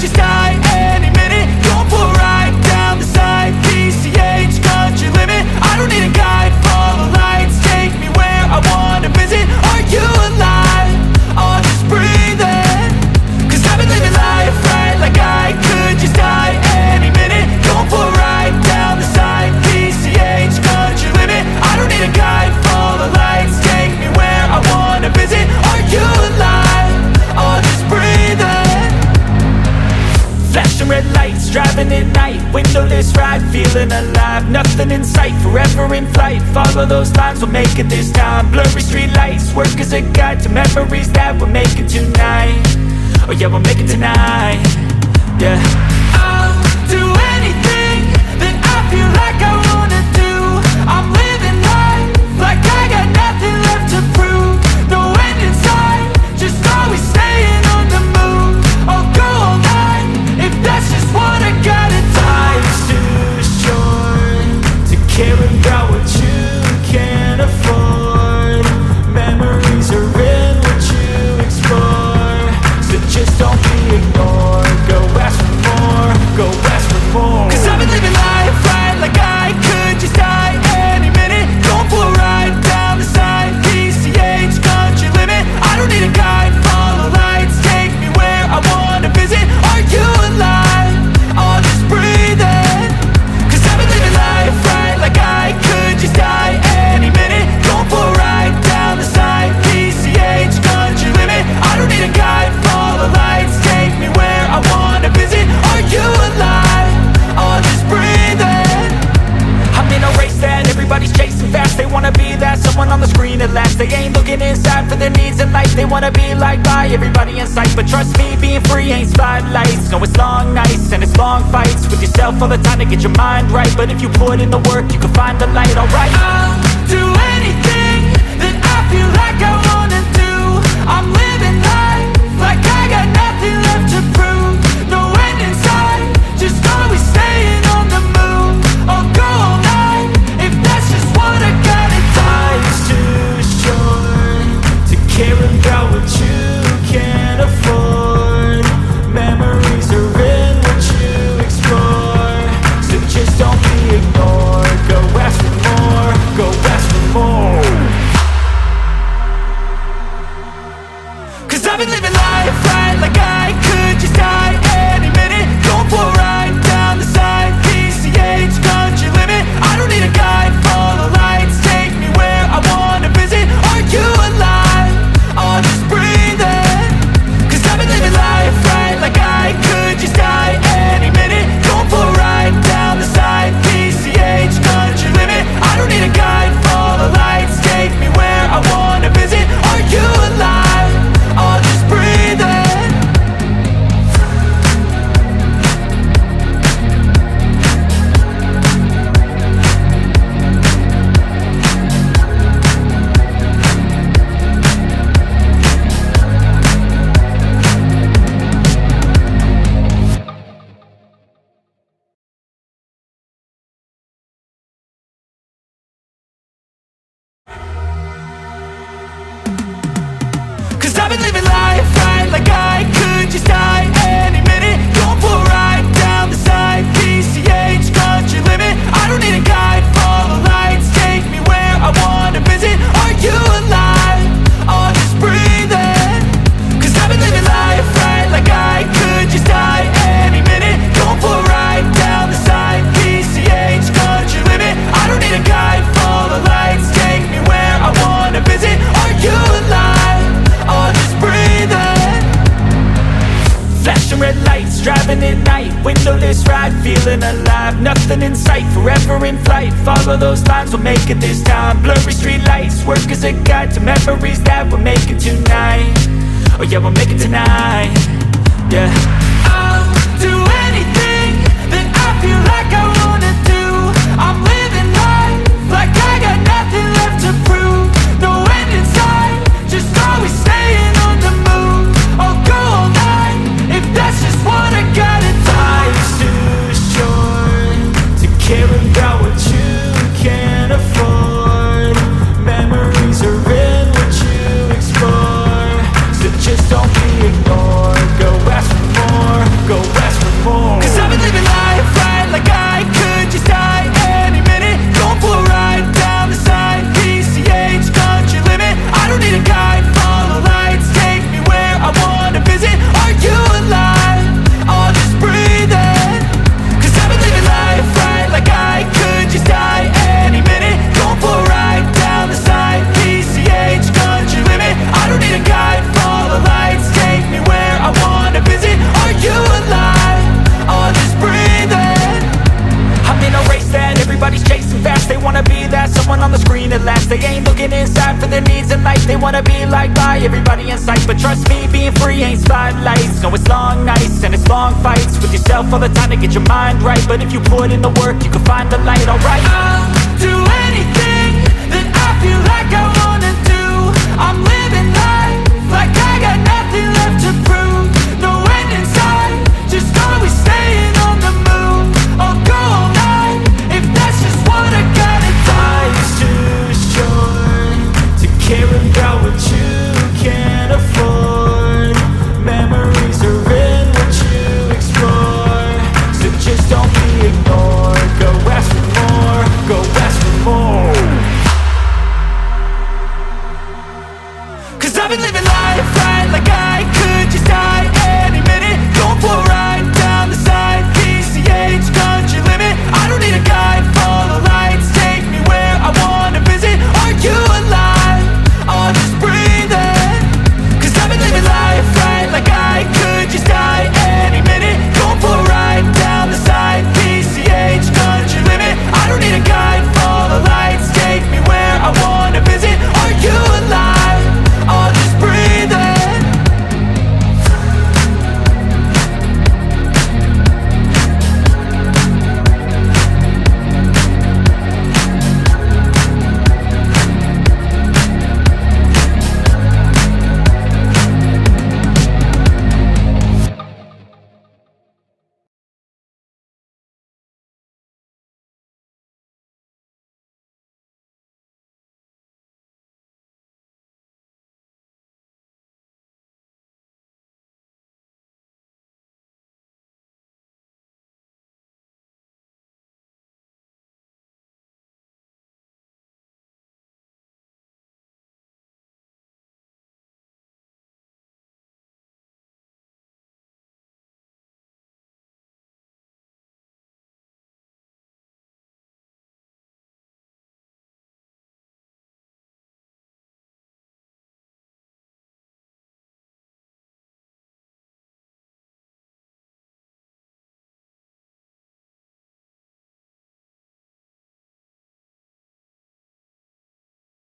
just die any minute. Going for a ride down the side, PCH, country limit. I don't need a guide, follow lights, take me where I wanna visit. Are you alive? Or just breathing? Cause I've been living life right like I could just die any minute. Going for a ride down the side, PCH, country limit. I don't need a guide, follow lights, take me where I wanna visit. Are you alive? Or just breathing? Flashing red lights, driving at night, windowless ride, feeling alive. Nothing in sight, forever in flight. Follow those lines, we'll make it this time. Blurry street lights, work as a guide to memories that we're making tonight. Oh yeah, we'll make it tonight. Yeah. I'll do anything that I feel like I wanna do. I'm living life like I got nothing left to prove. No end in sight, just always staying on the move. I'll go all night if that's just what I gotta do. Life's too short to care about what you can't afford. Memories are in what you explore, so just don't be ignored. Go ask for more, go ask for more. Cause I've been living life right like I could just die any minute. Going for a ride down the side, PCH, country limit. I don't need a guide, follow lights, take me where I wanna visit. Are you alive? Or just breathing? Cause I've been living life right like I could just die any minute. Going for a ride down the side, PCH, country limit. I don't need a guide, follow lights, take me where I wanna visit. Are you alive? Or just breathing? I'm in a race that everybody's chasing fast. They wanna be that someone on the screen at last. They ain't looking inside for their needs in life. They wanna be liked by everybody in sight. But trust me, being free ain't spotlights. No, it's long nights and it's long fights with yourself all the time to get your mind right. But if you put in the work, you can find the light, alright. I'll do anything that I feel like I wanna do. I'm living life like I got nothing left to prove. No end in sight, just always staying on the move. I'll go all night if that's just what I gotta do. Life's too short to care about what you can't afford. Memories are in what you explore, so just don't be ignored. Go ask for more, go ask for more. Cause I've been living life right like I could just die any minute. Going for a ride down the side, PCH, country limit. I don't need a guide, follow lights, take me where I wanna visit. Are you alive? Or just breathing? Cause I've been living life right like I could just die any minute. Going for a ride down the side, PCH, country limit. I don't need a guide, follow lights, take me where I wanna visit. Are you alive? Or just breathing? Cause I've been living life right like I could just die any minute. Going for a ride down the side, PCH, country limit. I don't need a guide, follow lights, take me where I wanna visit. Are you alive? Or just breathing? Cause I've been living life right like I could just die any minute. Going for a ride down the side, PCH, country limit. I don't need a guide, follow lights, take me where I wanna visit. Are you alive? Or just breathing? Flashing red lights, driving at night, windowless ride, feeling alive. Nothing in sight, forever in flight. Follow those lines, we'll make it this time. Blurry street lights, work as a guide to memories that we're making tonight. Oh yeah, we'll make it tonight. Yeah. I'll do anything that I feel like I wanna do. I'm living life like I got nothing left to prove. No end in sight, just always staying on the move. I'll go all night if that's just what I gotta do. Life's too short to care about what you can't afford. Memories are in what you explore, so just don't be ignored. Go ask for more, go looking inside for their needs in life. They wanna be liked by everybody in sight, but trust me, being free ain't spotlights. No, it's long nights and it's long fights with yourself all the time to get your mind right. But if you put in the work, you can find the light, alright. I'll do anything that I feel like I wanna do. I'm living life like I got nothing left to prove. No end in sight, just always staying on the move. I'll go all night if that's just what I gotta do. Life's too short to care about what you can't afford. Memories are in what you explore, so just don't be ignored. Go ask for more, go ask for more. Cause I've been living life right like I